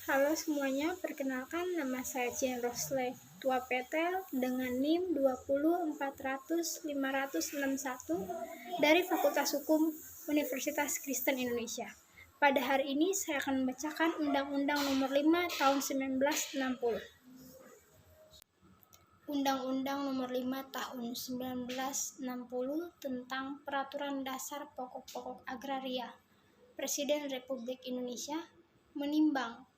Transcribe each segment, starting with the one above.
Halo semuanya, perkenalkan nama saya Jane Rosle Tua Petel dengan NIM 20400-561 dari Fakultas Hukum Universitas Kristen Indonesia. Pada hari ini saya akan membacakan Undang-Undang Nomor 5 Tahun 1960. Undang-Undang Nomor 5 Tahun 1960 tentang Peraturan Dasar Pokok-pokok Agraria. Presiden Republik Indonesia menimbang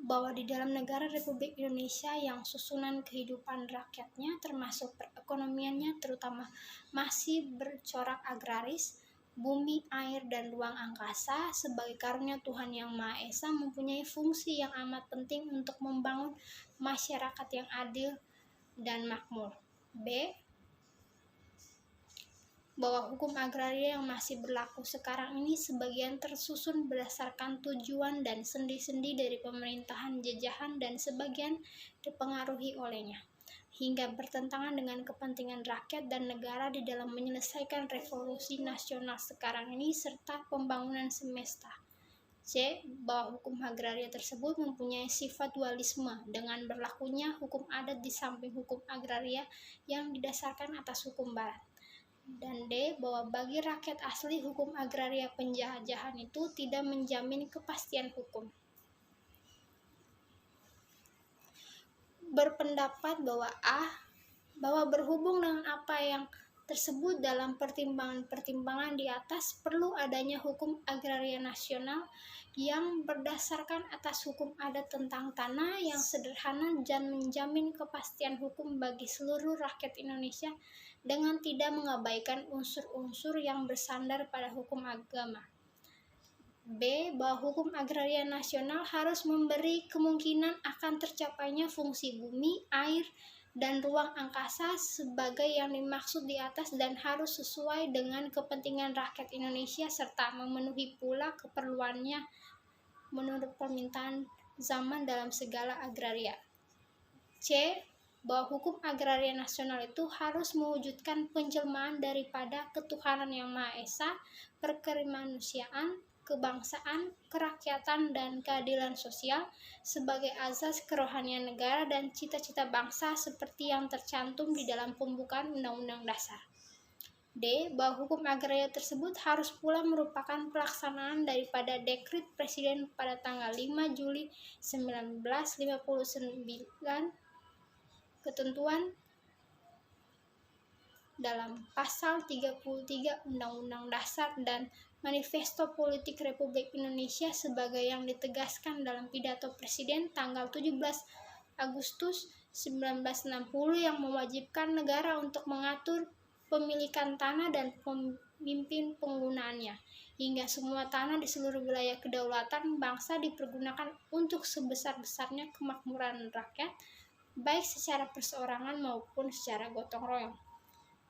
bahwa di dalam negara Republik Indonesia yang susunan kehidupan rakyatnya termasuk perekonomiannya terutama masih bercorak agraris, bumi, air, dan ruang angkasa sebagai karunia Tuhan Yang Maha Esa mempunyai fungsi yang amat penting untuk membangun masyarakat yang adil dan makmur. B. Bahwa hukum agraria yang masih berlaku sekarang ini sebagian tersusun berdasarkan tujuan dan sendi-sendi dari pemerintahan jajahan dan sebagian dipengaruhi olehnya, hingga bertentangan dengan kepentingan rakyat dan negara di dalam menyelesaikan revolusi nasional sekarang ini serta pembangunan semesta. C. Bahwa hukum agraria tersebut mempunyai sifat dualisme dengan berlakunya hukum adat di samping hukum agraria yang didasarkan atas hukum barat. Dan D. Bahwa bagi rakyat asli hukum agraria penjajahan itu tidak menjamin kepastian hukum. Berpendapat bahwa berhubung dengan apa yang tersebut dalam pertimbangan-pertimbangan di atas perlu adanya hukum agraria nasional yang berdasarkan atas hukum adat tentang tanah yang sederhana dan menjamin kepastian hukum bagi seluruh rakyat Indonesia dengan tidak mengabaikan unsur-unsur yang bersandar pada hukum agama. B. Bahwa hukum agraria nasional harus memberi kemungkinan akan tercapainya fungsi bumi, air, dan ruang angkasa sebagai yang dimaksud di atas dan harus sesuai dengan kepentingan rakyat Indonesia serta memenuhi pula keperluannya menurut permintaan zaman dalam segala agraria. C. Bahwa hukum agraria nasional itu harus mewujudkan penjelmaan daripada ketuhanan Yang Maha Esa, perkemanusiaan, kebangsaan, kerakyatan, dan keadilan sosial sebagai azas kerohanian negara dan cita-cita bangsa seperti yang tercantum di dalam pembukaan Undang-Undang Dasar. D. Bahwa hukum agraria tersebut harus pula merupakan pelaksanaan daripada Dekrit Presiden pada tanggal 5 Juli 1959 ketentuan dalam pasal 33 Undang-Undang Dasar dan Manifesto Politik Republik Indonesia sebagai yang ditegaskan dalam pidato Presiden tanggal 17 Agustus 1960 yang mewajibkan negara untuk mengatur pemilikan tanah dan pemimpin penggunaannya, hingga semua tanah di seluruh wilayah kedaulatan bangsa dipergunakan untuk sebesar-besarnya kemakmuran rakyat, baik secara perseorangan maupun secara gotong royong.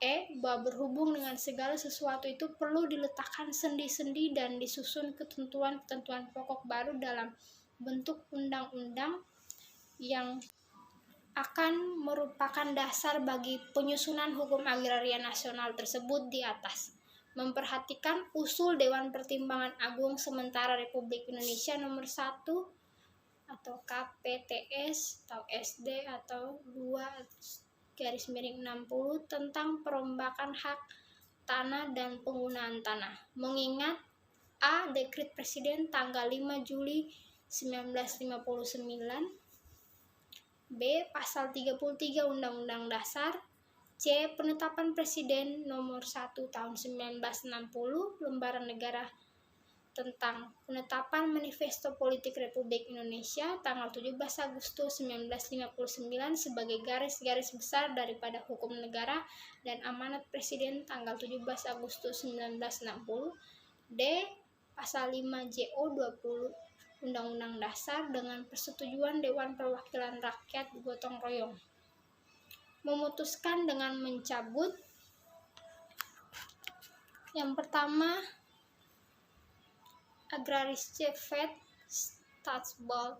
E. Bahwa berhubung dengan segala sesuatu itu perlu diletakkan sendi-sendi dan disusun ketentuan-ketentuan pokok baru dalam bentuk undang-undang yang akan merupakan dasar bagi penyusunan hukum agraria nasional tersebut di atas. Memperhatikan usul Dewan Pertimbangan Agung Sementara Republik Indonesia nomor 1 atau KPTS atau SD atau 2/60 tentang perombakan hak tanah dan penggunaan tanah. Mengingat A. Dekrit Presiden tanggal 5 Juli 1959, B. Pasal 33 Undang-Undang Dasar, C. Penetapan Presiden nomor 1 tahun 1960 Lembaran Negara tentang penetapan Manifesto Politik Republik Indonesia tanggal 17 Agustus 1959 sebagai garis-garis besar daripada hukum negara dan amanat Presiden tanggal 17 Agustus 1960. D. Pasal 5 JO 20 Undang-Undang Dasar dengan persetujuan Dewan Perwakilan Rakyat gotong royong. Memutuskan dengan mencabut yang pertama Agraris Cefet Statsbal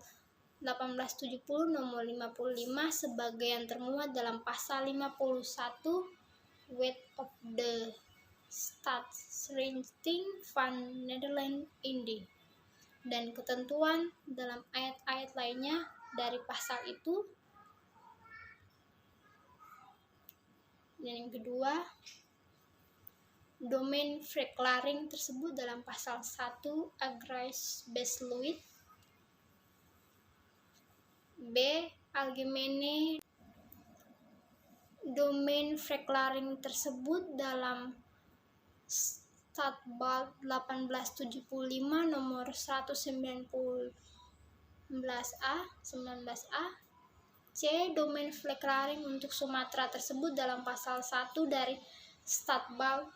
1870 nomor 55 sebagai yang termuat dalam pasal 51 Wet of the Staatsrichting van Nederland Indi. dan ketentuan dalam ayat-ayat lainnya dari pasal itu. Dan yang kedua, domain verklaring tersebut dalam pasal 1 Agrarische Besluit. B. Algemene domain verklaring tersebut dalam Stadtbald 1875 nomor 19A. C. Domain verklaring untuk Sumatera tersebut dalam pasal 1 dari Stadtbald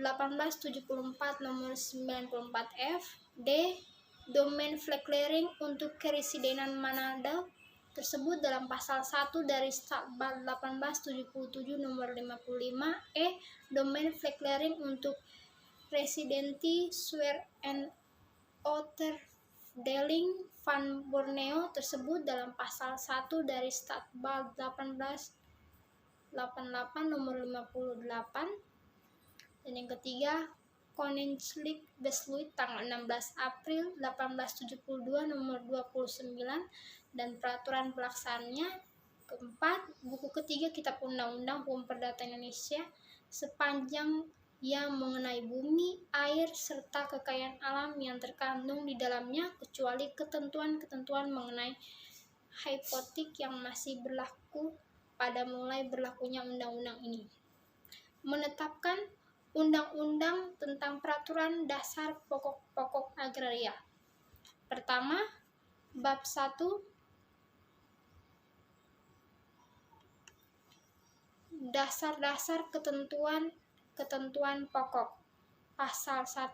1874 nomor 94F. D. Domain verklaring untuk keresidenan Manado tersebut dalam pasal 1 dari Stadtbald 1877 nomor 55. E. Domain verklaring untuk residenti Suer en Otterdeling van Borneo tersebut dalam pasal 1 dari Stadtbald 1888 nomor 58. Dan yang ketiga, Koninklijk Besluit tanggal 16 April 1872 nomor 29 dan peraturan pelaksananya. Keempat, buku ketiga Kitab Undang-Undang Hukum Perdata Indonesia sepanjang yang mengenai bumi, air, serta kekayaan alam yang terkandung di dalamnya, kecuali ketentuan-ketentuan mengenai hipotek yang masih berlaku pada mulai berlakunya undang-undang ini. Menetapkan undang-undang tentang peraturan dasar pokok-pokok agraria. Pertama, bab 1 dasar-dasar ketentuan pokok. Pasal 1.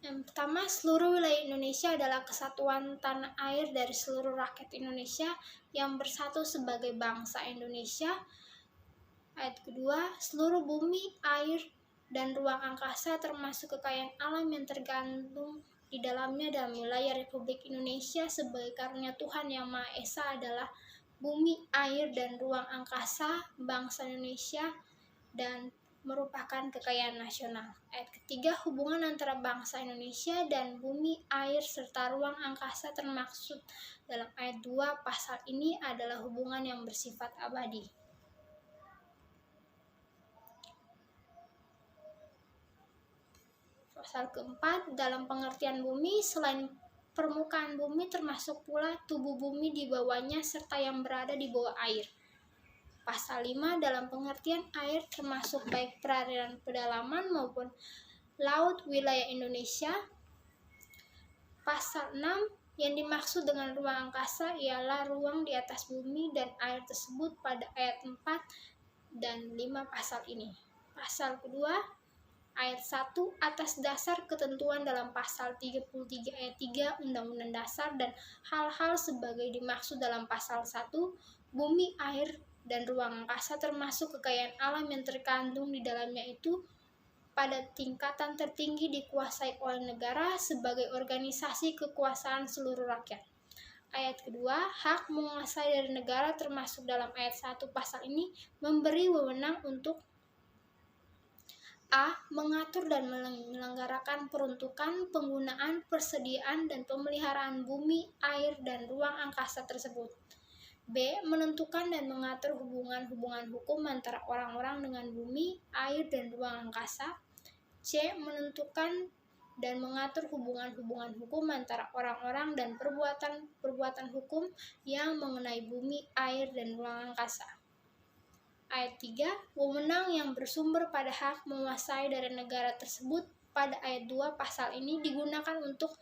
Yang pertama, seluruh wilayah Indonesia adalah kesatuan tanah air dari seluruh rakyat Indonesia yang bersatu sebagai bangsa Indonesia. Ayat kedua, seluruh bumi, air, dan ruang angkasa termasuk kekayaan alam yang tergandung di dalamnya dalam wilayah Republik Indonesia sebagai karunia Tuhan Yang Maha Esa adalah bumi, air, dan ruang angkasa bangsa Indonesia dan merupakan kekayaan nasional. Ayat ketiga, hubungan antara bangsa Indonesia dan bumi, air, serta ruang angkasa termaksud dalam ayat 2 pasal ini adalah hubungan yang bersifat abadi. Pasal keempat, dalam pengertian bumi, selain permukaan bumi termasuk pula tubuh bumi di bawahnya serta yang berada di bawah air. Pasal 5, dalam pengertian air termasuk baik perairan pedalaman maupun laut wilayah Indonesia. Pasal 6, yang dimaksud dengan ruang angkasa ialah ruang di atas bumi dan air tersebut pada ayat 4 dan 5 pasal ini. Pasal kedua, ayat 1, atas dasar ketentuan dalam pasal 33 ayat 3 Undang-Undang Dasar dan hal-hal sebagai dimaksud dalam pasal 1, bumi, air, dan ruang angkasa termasuk kekayaan alam yang terkandung di dalamnya itu pada tingkatan tertinggi dikuasai oleh negara sebagai organisasi kekuasaan seluruh rakyat. Ayat kedua, hak menguasai dari negara termasuk dalam ayat 1 pasal ini memberi wewenang untuk A. Mengatur dan menyelenggarakan peruntukan, penggunaan, persediaan, dan pemeliharaan bumi, air, dan ruang angkasa tersebut. B. Menentukan dan mengatur hubungan-hubungan hukum antara orang-orang dengan bumi, air, dan ruang angkasa. C. Menentukan dan mengatur hubungan-hubungan hukum antara orang-orang dan perbuatan hukum yang mengenai bumi, air, dan ruang angkasa. Ayat 3, wewenang yang bersumber pada hak menguasai dari negara tersebut pada ayat 2 pasal ini digunakan untuk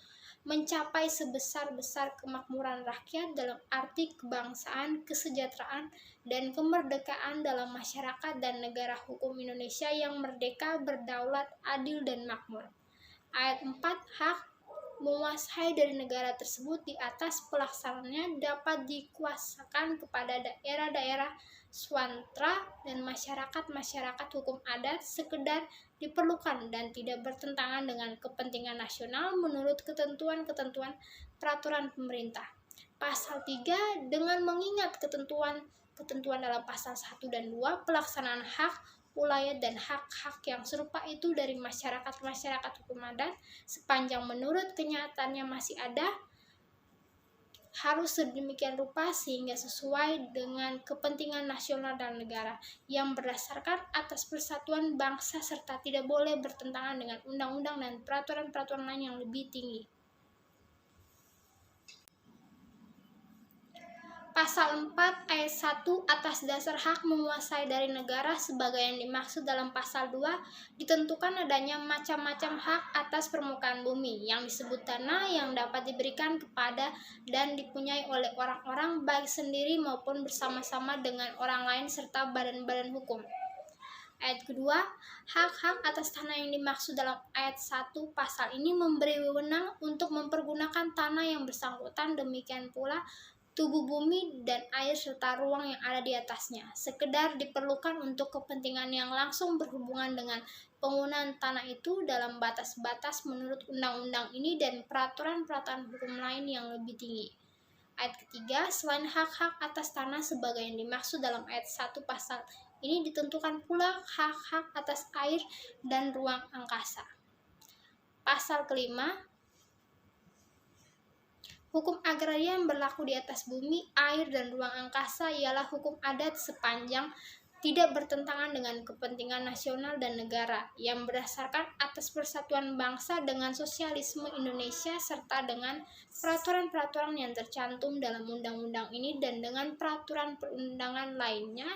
mencapai sebesar-besar kemakmuran rakyat dalam arti kebangsaan, kesejahteraan, dan kemerdekaan dalam masyarakat dan negara hukum Indonesia yang merdeka, berdaulat, adil, dan makmur. Ayat 4, hak menguasai dari negara tersebut di atas pelaksanaannya dapat dikuasakan kepada daerah-daerah swantra dan masyarakat hukum adat sekedar diperlukan dan tidak bertentangan dengan kepentingan nasional menurut ketentuan-ketentuan peraturan pemerintah. Pasal 3, dengan mengingat ketentuan dalam pasal 1 dan 2, pelaksanaan hak ulayat dan hak-hak yang serupa itu dari masyarakat hukum adat sepanjang menurut kenyataannya masih ada, harus sedemikian rupa sehingga sesuai dengan kepentingan nasional dan negara yang berdasarkan atas persatuan bangsa serta tidak boleh bertentangan dengan undang-undang dan peraturan-peraturan lain yang lebih tinggi. Pasal 4 ayat 1 atas dasar hak menguasai dari negara sebagai yang dimaksud dalam pasal 2 ditentukan adanya macam-macam hak atas permukaan bumi yang disebut tanah yang dapat diberikan kepada dan dipunyai oleh orang-orang baik sendiri maupun bersama-sama dengan orang lain serta badan-badan hukum. Ayat kedua, hak-hak atas tanah yang dimaksud dalam ayat 1 pasal ini memberi wewenang untuk mempergunakan tanah yang bersangkutan, demikian pula tubuh bumi dan air serta ruang yang ada di atasnya, sekedar diperlukan untuk kepentingan yang langsung berhubungan dengan penggunaan tanah itu dalam batas-batas menurut undang-undang ini dan peraturan-peraturan hukum lain yang lebih tinggi. Ayat ketiga, selain hak-hak atas tanah sebagai yang dimaksud dalam ayat 1 pasal ini ditentukan pula hak-hak atas air dan ruang angkasa. Pasal kelima, hukum agraria yang berlaku di atas bumi, air, dan ruang angkasa ialah hukum adat sepanjang tidak bertentangan dengan kepentingan nasional dan negara yang berdasarkan atas persatuan bangsa dengan sosialisme Indonesia serta dengan peraturan-peraturan yang tercantum dalam undang-undang ini dan dengan peraturan perundangan lainnya,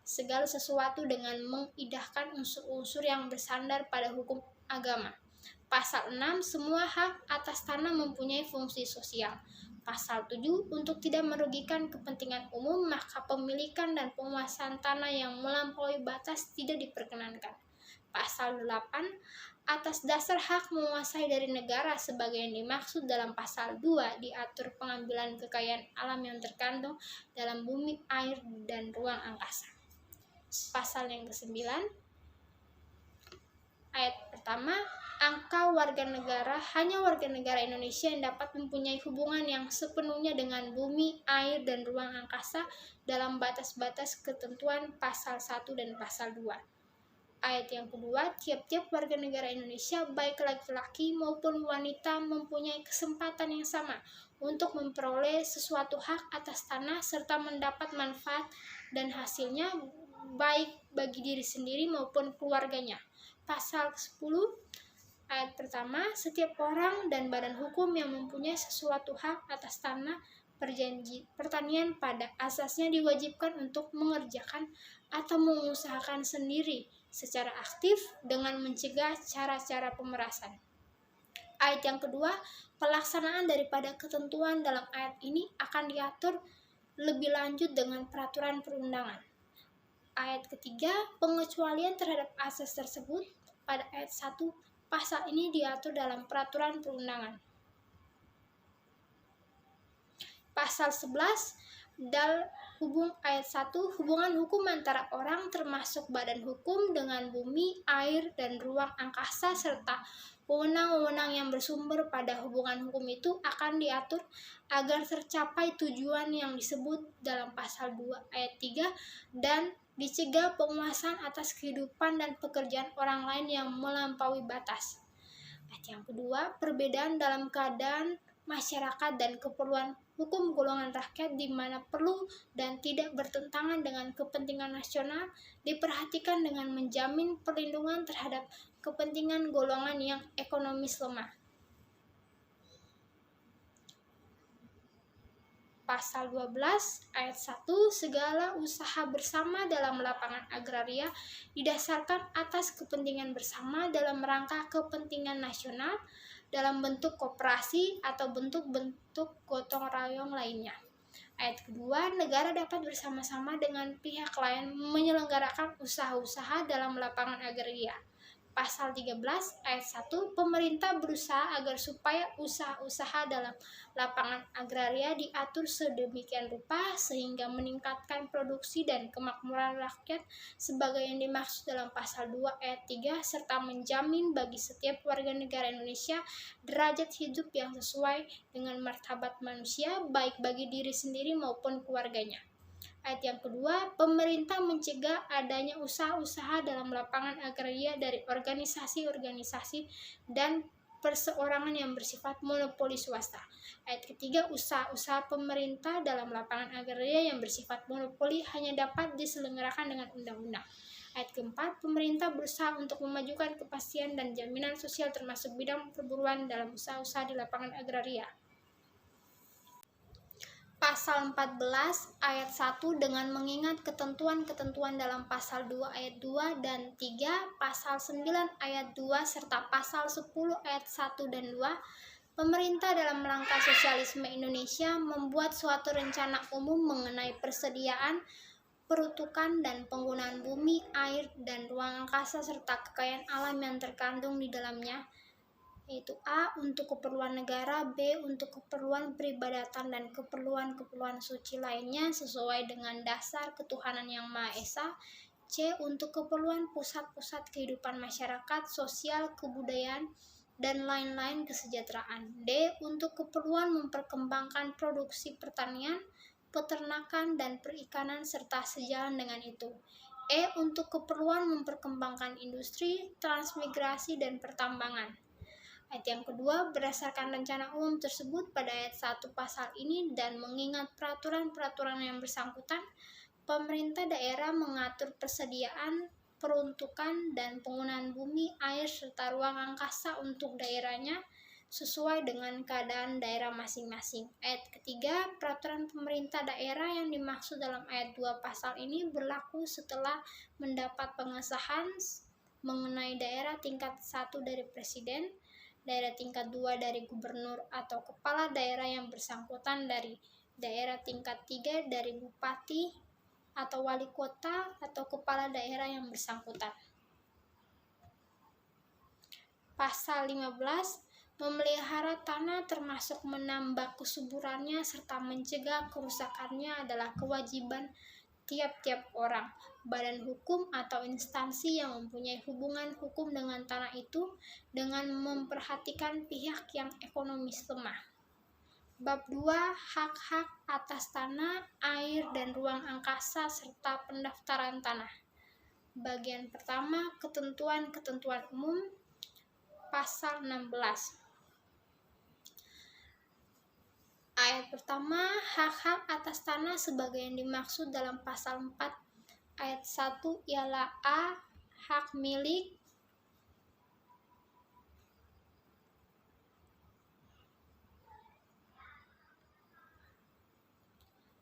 segala sesuatu dengan mengindahkan unsur-unsur yang bersandar pada hukum agama. Pasal 6, semua hak atas tanah mempunyai fungsi sosial. Pasal 7, untuk tidak merugikan kepentingan umum, maka pemilikan dan penguasaan tanah yang melampaui batas tidak diperkenankan. Pasal 8, atas dasar hak menguasai dari negara sebagai yang dimaksud dalam pasal 2 diatur pengambilan kekayaan alam yang terkandung dalam bumi, air, dan ruang angkasa. Pasal yang ke-9, ayat pertama, angka warga negara, hanya warga negara Indonesia yang dapat mempunyai hubungan yang sepenuhnya dengan bumi, air, dan ruang angkasa dalam batas-batas ketentuan pasal 1 dan pasal 2. Ayat yang kedua, tiap-tiap warga negara Indonesia, baik laki-laki maupun wanita, mempunyai kesempatan yang sama untuk memperoleh sesuatu hak atas tanah serta mendapat manfaat dan hasilnya baik bagi diri sendiri maupun keluarganya. Pasal 10, ayat pertama, setiap orang dan badan hukum yang mempunyai sesuatu hak atas tanah pertanian pada asasnya diwajibkan untuk mengerjakan atau mengusahakan sendiri secara aktif dengan mencegah cara-cara pemerasan. Ayat yang kedua, pelaksanaan daripada ketentuan dalam ayat ini akan diatur lebih lanjut dengan peraturan perundangan. Ayat ketiga, pengecualian terhadap asas tersebut pada ayat 1 pasal ini diatur dalam peraturan perundangan. Pasal 11, ayat 1, hubungan hukum antara orang termasuk badan hukum dengan bumi, air, dan ruang angkasa serta wewenang-wewenang yang bersumber pada hubungan hukum itu akan diatur agar tercapai tujuan yang disebut dalam pasal 2 ayat 3 dan dicegah penguasaan atas kehidupan dan pekerjaan orang lain yang melampaui batas. Ayat yang kedua, perbedaan dalam keadaan masyarakat dan keperluan hukum golongan rakyat di mana perlu dan tidak bertentangan dengan kepentingan nasional diperhatikan dengan menjamin perlindungan terhadap kepentingan golongan yang ekonomis lemah. Pasal 12 ayat 1, segala usaha bersama dalam lapangan agraria didasarkan atas kepentingan bersama dalam rangka kepentingan nasional dalam bentuk koperasi atau bentuk-bentuk gotong royong lainnya. Ayat kedua, negara dapat bersama-sama dengan pihak lain menyelenggarakan usaha-usaha dalam lapangan agraria. Pasal 13 ayat 1, pemerintah berusaha agar supaya usaha-usaha dalam lapangan agraria diatur sedemikian rupa sehingga meningkatkan produksi dan kemakmuran rakyat sebagai yang dimaksud dalam pasal 2 ayat 3 serta menjamin bagi setiap warga negara Indonesia derajat hidup yang sesuai dengan martabat manusia baik bagi diri sendiri maupun keluarganya. Ayat yang kedua, pemerintah mencegah adanya usaha-usaha dalam lapangan agraria dari organisasi-organisasi dan perseorangan yang bersifat monopoli swasta. Ayat ketiga, usaha-usaha pemerintah dalam lapangan agraria yang bersifat monopoli hanya dapat diselenggarakan dengan undang-undang. Ayat keempat, pemerintah berusaha untuk memajukan kepastian dan jaminan sosial termasuk bidang perburuan dalam usaha-usaha di lapangan agraria. Pasal 14 ayat 1 dengan mengingat ketentuan-ketentuan dalam pasal 2 ayat 2 dan 3, pasal 9 ayat 2 serta pasal 10 ayat 1 dan 2, pemerintah dalam rangka sosialisme Indonesia membuat suatu rencana umum mengenai persediaan, peruntukan dan penggunaan bumi, air, dan ruang angkasa serta kekayaan alam yang terkandung di dalamnya, yaitu A. untuk keperluan negara, B. untuk keperluan peribadatan dan keperluan-keperluan suci lainnya sesuai dengan dasar ketuhanan yang Maha Esa, C. untuk keperluan pusat-pusat kehidupan masyarakat, sosial, kebudayaan, dan lain-lain kesejahteraan, D. untuk keperluan memperkembangkan produksi pertanian, peternakan, dan perikanan serta sejalan dengan itu, E. untuk keperluan memperkembangkan industri, transmigrasi, dan pertambangan. Ayat yang kedua, berdasarkan rencana umum tersebut pada ayat 1 pasal ini dan mengingat peraturan-peraturan yang bersangkutan, pemerintah daerah mengatur persediaan, peruntukan, dan penggunaan bumi, air, serta ruang angkasa untuk daerahnya sesuai dengan keadaan daerah masing-masing. Ayat ketiga, peraturan pemerintah daerah yang dimaksud dalam ayat 2 pasal ini berlaku setelah mendapat pengesahan mengenai daerah tingkat 1 dari Presiden, daerah tingkat 2 dari gubernur atau kepala daerah yang bersangkutan dari daerah tingkat 3 dari bupati atau wali kota atau kepala daerah yang bersangkutan. Pasal 15, memelihara tanah termasuk menambah kesuburannya serta mencegah kerusakannya adalah kewajiban tiap-tiap orang, badan hukum atau instansi yang mempunyai hubungan hukum dengan tanah itu dengan memperhatikan pihak yang ekonomis lemah. Bab 2, hak-hak atas tanah, air, dan ruang angkasa serta pendaftaran tanah. Bagian pertama, ketentuan-ketentuan umum, pasal 16. Ayat pertama, hak-hak atas tanah sebagai yang dimaksud dalam pasal 4 ayat 1 ialah A. hak milik,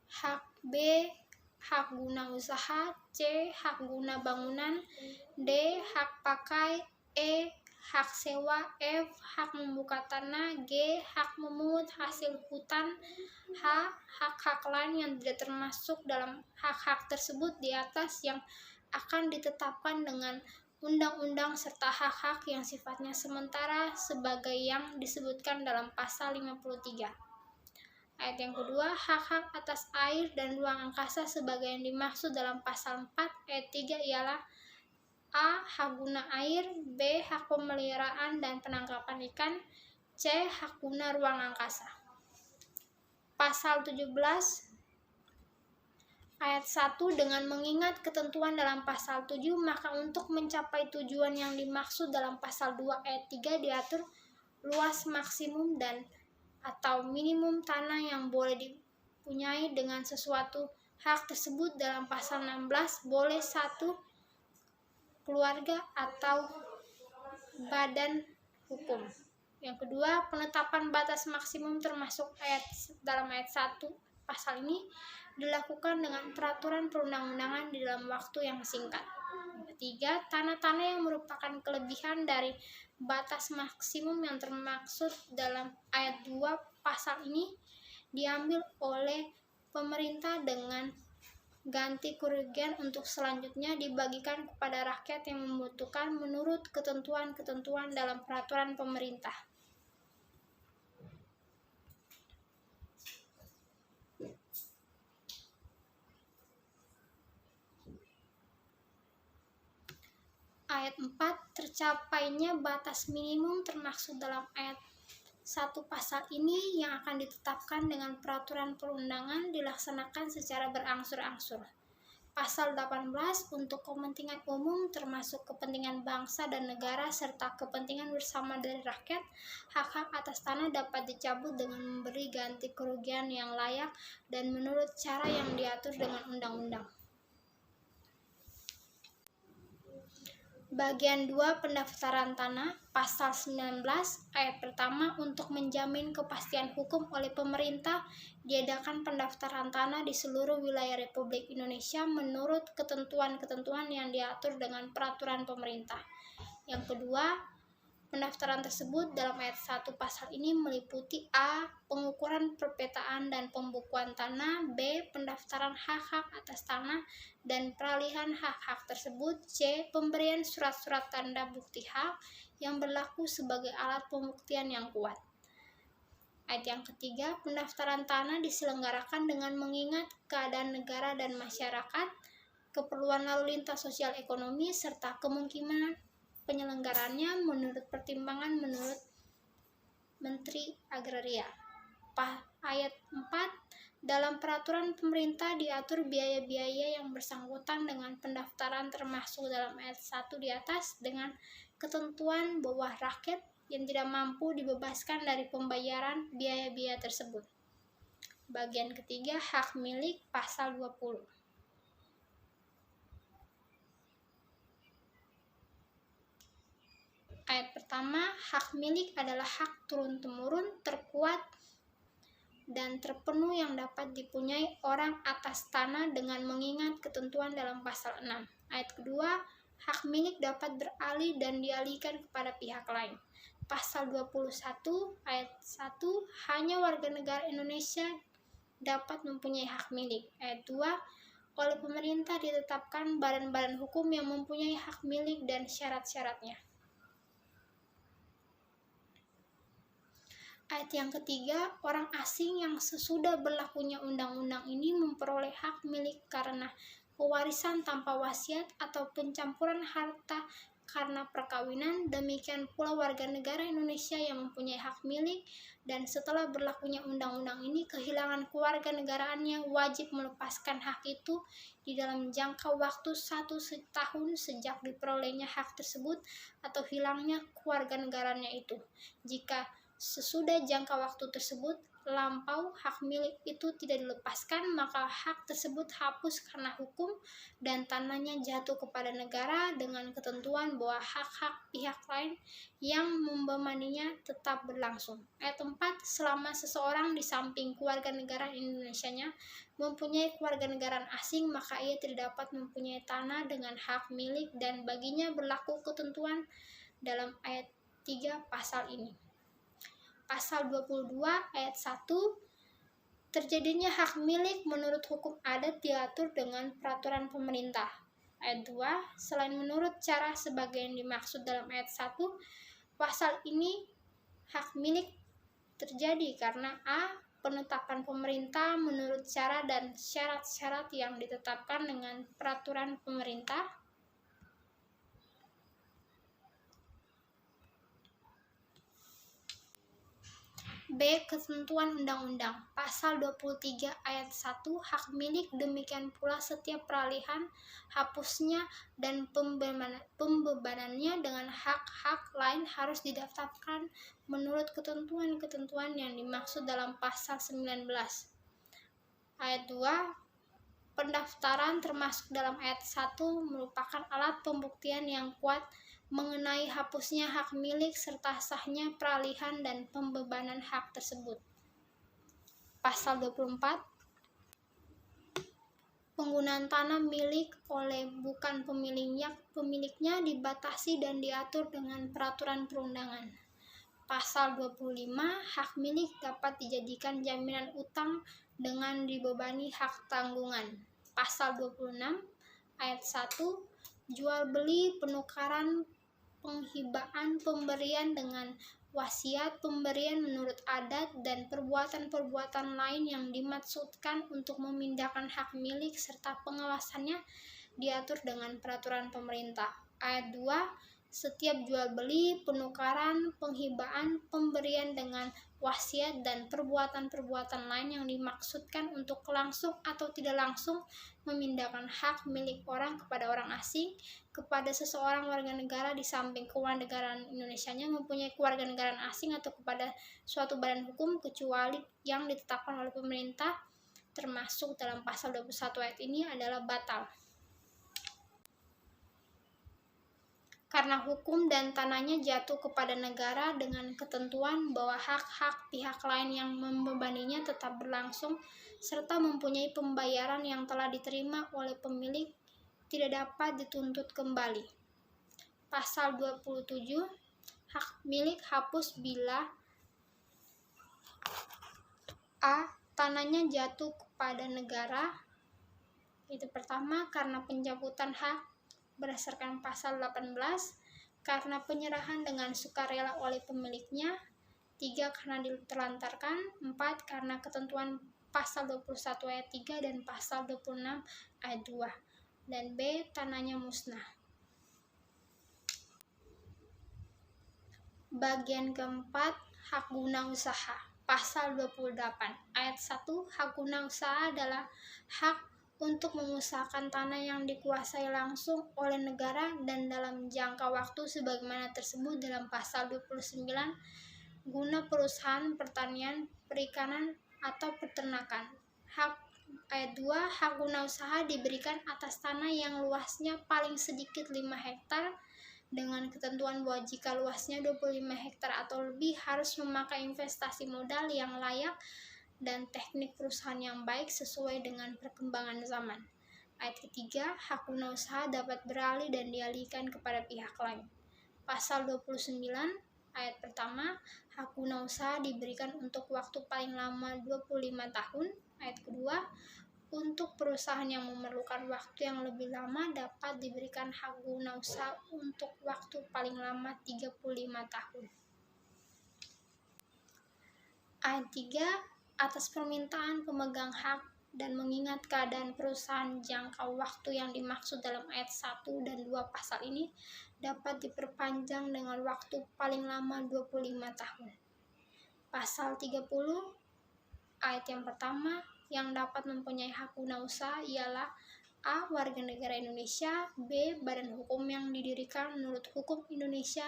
hak B. hak guna usaha, C. hak guna bangunan, D. hak pakai, E. hak sewa, F. hak membuka tanah, G. hak memungut hasil hutan, H. hak-hak lain yang tidak termasuk dalam hak-hak tersebut di atas yang akan ditetapkan dengan undang-undang serta hak-hak yang sifatnya sementara sebagai yang disebutkan dalam pasal 53. Ayat yang kedua, hak-hak atas air dan ruang angkasa sebagai yang dimaksud dalam pasal 4 ayat 3 ialah A. hak guna air, B. hak pemeliharaan dan penangkapan ikan, C. hak guna ruang angkasa. Pasal 17 ayat 1 dengan mengingat ketentuan dalam pasal 7, maka untuk mencapai tujuan yang dimaksud dalam pasal 2 ayat 3 diatur luas maksimum dan atau minimum tanah yang boleh dipunyai dengan sesuatu hak tersebut dalam pasal 16 boleh satu keluarga atau badan hukum. Yang kedua, penetapan batas maksimum termasuk dalam ayat 1 pasal ini dilakukan dengan peraturan perundang-undangan di dalam waktu yang singkat. Yang ketiga, tanah-tanah yang merupakan kelebihan dari batas maksimum yang termaksud dalam ayat 2 pasal ini diambil oleh pemerintah dengan ganti kerugian untuk selanjutnya dibagikan kepada rakyat yang membutuhkan menurut ketentuan-ketentuan dalam peraturan pemerintah. Ayat 4, tercapainya batas minimum termaksud dalam ayat Satu pasal ini yang akan ditetapkan dengan peraturan perundangan dilaksanakan secara berangsur-angsur. Pasal 18 untuk kepentingan umum termasuk kepentingan bangsa dan negara serta kepentingan bersama dari rakyat, hak-hak atas tanah dapat dicabut dengan memberi ganti kerugian yang layak dan menurut cara yang diatur dengan undang-undang. Bagian 2 pendaftaran tanah, pasal 19 ayat pertama untuk menjamin kepastian hukum oleh pemerintah diadakan pendaftaran tanah di seluruh wilayah Republik Indonesia menurut ketentuan-ketentuan yang diatur dengan peraturan pemerintah. Yang kedua, pendaftaran tersebut dalam ayat 1 pasal ini meliputi A. Pengukuran perpetaan dan pembukuan tanah, B. Pendaftaran hak-hak atas tanah dan peralihan hak-hak tersebut, C. Pemberian surat-surat tanda bukti hak yang berlaku sebagai alat pembuktian yang kuat. Ayat yang ketiga, pendaftaran tanah diselenggarakan dengan mengingat keadaan negara dan masyarakat, keperluan lalu lintas sosial ekonomi, serta kemungkinan penyelenggarannya menurut pertimbangan menurut Menteri Agraria. Ayat 4, dalam peraturan pemerintah diatur biaya-biaya yang bersangkutan dengan pendaftaran termasuk dalam ayat 1 di atas dengan ketentuan bahwa rakyat yang tidak mampu dibebaskan dari pembayaran biaya-biaya tersebut. Bagian ketiga, hak milik, pasal 20. Ayat pertama, hak milik adalah hak turun-temurun, terkuat, dan terpenuh yang dapat dipunyai orang atas tanah dengan mengingat ketentuan dalam pasal 6. Ayat kedua, hak milik dapat beralih dan dialihkan kepada pihak lain. Pasal 21 ayat 1, hanya warga negara Indonesia dapat mempunyai hak milik. Ayat 2, oleh pemerintah ditetapkan badan-badan hukum yang mempunyai hak milik dan syarat-syaratnya. Ayat yang ketiga, orang asing yang sesudah berlakunya undang-undang ini memperoleh hak milik karena pewarisan tanpa wasiat atau pencampuran harta karena perkawinan, demikian pula warga negara Indonesia yang mempunyai hak milik dan setelah berlakunya undang-undang ini kehilangan kewarganegaraannya wajib melepaskan hak itu di dalam jangka waktu 1 tahun sejak diperolehnya hak tersebut atau hilangnya kewarganegaraannya itu. Jika sesudah jangka waktu tersebut lampau hak milik itu tidak dilepaskan, maka hak tersebut hapus karena hukum dan tanahnya jatuh kepada negara dengan ketentuan bahwa hak-hak pihak lain yang membebaninya tetap berlangsung. Ayat 4, selama seseorang di samping kewarganegaraan Indonesianya mempunyai kewarganegaraan asing, maka ia tidak dapat mempunyai tanah dengan hak milik dan baginya berlaku ketentuan dalam ayat 3 pasal ini. Pasal 22 ayat 1, terjadinya hak milik menurut hukum adat diatur dengan peraturan pemerintah. Ayat 2, selain menurut cara sebagai yang dimaksud dalam ayat 1, pasal ini hak milik terjadi karena A. Penetapan pemerintah menurut cara dan syarat-syarat yang ditetapkan dengan peraturan pemerintah, B. Ketentuan undang-undang. Pasal 23 ayat 1, hak milik demikian pula setiap peralihan, hapusnya, dan pembebanannya dengan hak-hak lain harus didaftarkan menurut ketentuan-ketentuan yang dimaksud dalam pasal 19. Ayat 2, pendaftaran termasuk dalam ayat 1 merupakan alat pembuktian yang kuat mengenai hapusnya hak milik serta sahnya peralihan dan pembebanan hak tersebut. Pasal 24, penggunaan tanah milik oleh bukan pemiliknya dibatasi dan diatur dengan peraturan perundangan. Pasal 25, hak milik dapat dijadikan jaminan utang dengan dibebani hak tanggungan. Pasal 26 ayat 1, jual beli, penukaran, penghibaan, pemberian dengan wasiat, pemberian menurut adat, dan perbuatan-perbuatan lain yang dimaksudkan untuk memindahkan hak milik serta pengawasannya diatur dengan peraturan pemerintah. Ayat 2, setiap jual beli, penukaran, penghibaan, pemberian dengan wasiat, dan perbuatan-perbuatan lain yang dimaksudkan untuk langsung atau tidak langsung memindahkan hak milik orang kepada orang asing, kepada seseorang warga negara di samping kewarganegaraan Indonesianya mempunyai kewarganegaraan asing, atau kepada suatu badan hukum kecuali yang ditetapkan oleh pemerintah termasuk dalam pasal 21 ayat ini adalah batal. Karena hukum dan tanahnya jatuh kepada negara dengan ketentuan bahwa hak-hak pihak lain yang membebaninya tetap berlangsung serta mempunyai pembayaran yang telah diterima oleh pemilik tidak dapat dituntut kembali. Pasal 27, hak milik hapus bila a. tanahnya jatuh kepada negara. Itu pertama, karena pencabutan hak berdasarkan pasal 18, karena penyerahan dengan sukarela oleh pemiliknya. 3. Karena ditelantarkan. 4. Karena ketentuan pasal 21 ayat 3 dan pasal 26 ayat 2. Dan B. Tanahnya musnah. Bagian keempat, hak guna usaha. Pasal 28 ayat 1, hak guna usaha adalah hak untuk mengusahakan tanah yang dikuasai langsung oleh negara dan dalam jangka waktu sebagaimana tersebut dalam pasal 29 guna perusahaan pertanian, perikanan, atau peternakan. Ayat 2, hak guna usaha diberikan atas tanah yang luasnya paling sedikit 5 hektar dengan ketentuan bahwa jika luasnya 25 hektar atau lebih harus memakai investasi modal yang layak dan teknik perusahaan yang baik sesuai dengan perkembangan zaman. Ayat ketiga, hak guna usaha dapat beralih dan dialihkan kepada pihak lain. Pasal 29 ayat pertama, hak guna usaha diberikan untuk waktu paling lama 25 tahun. Ayat kedua, untuk perusahaan yang memerlukan waktu yang lebih lama dapat diberikan hak guna usaha untuk waktu paling lama 35 tahun. Ayat 3, atas permintaan pemegang hak dan mengingat keadaan perusahaan jangka waktu yang dimaksud dalam ayat 1 dan 2 pasal ini dapat diperpanjang dengan waktu paling lama 25 tahun. Pasal 30 ayat yang pertama, yang dapat mempunyai hak guna usaha ialah a. warga negara Indonesia, b. badan hukum yang didirikan menurut hukum Indonesia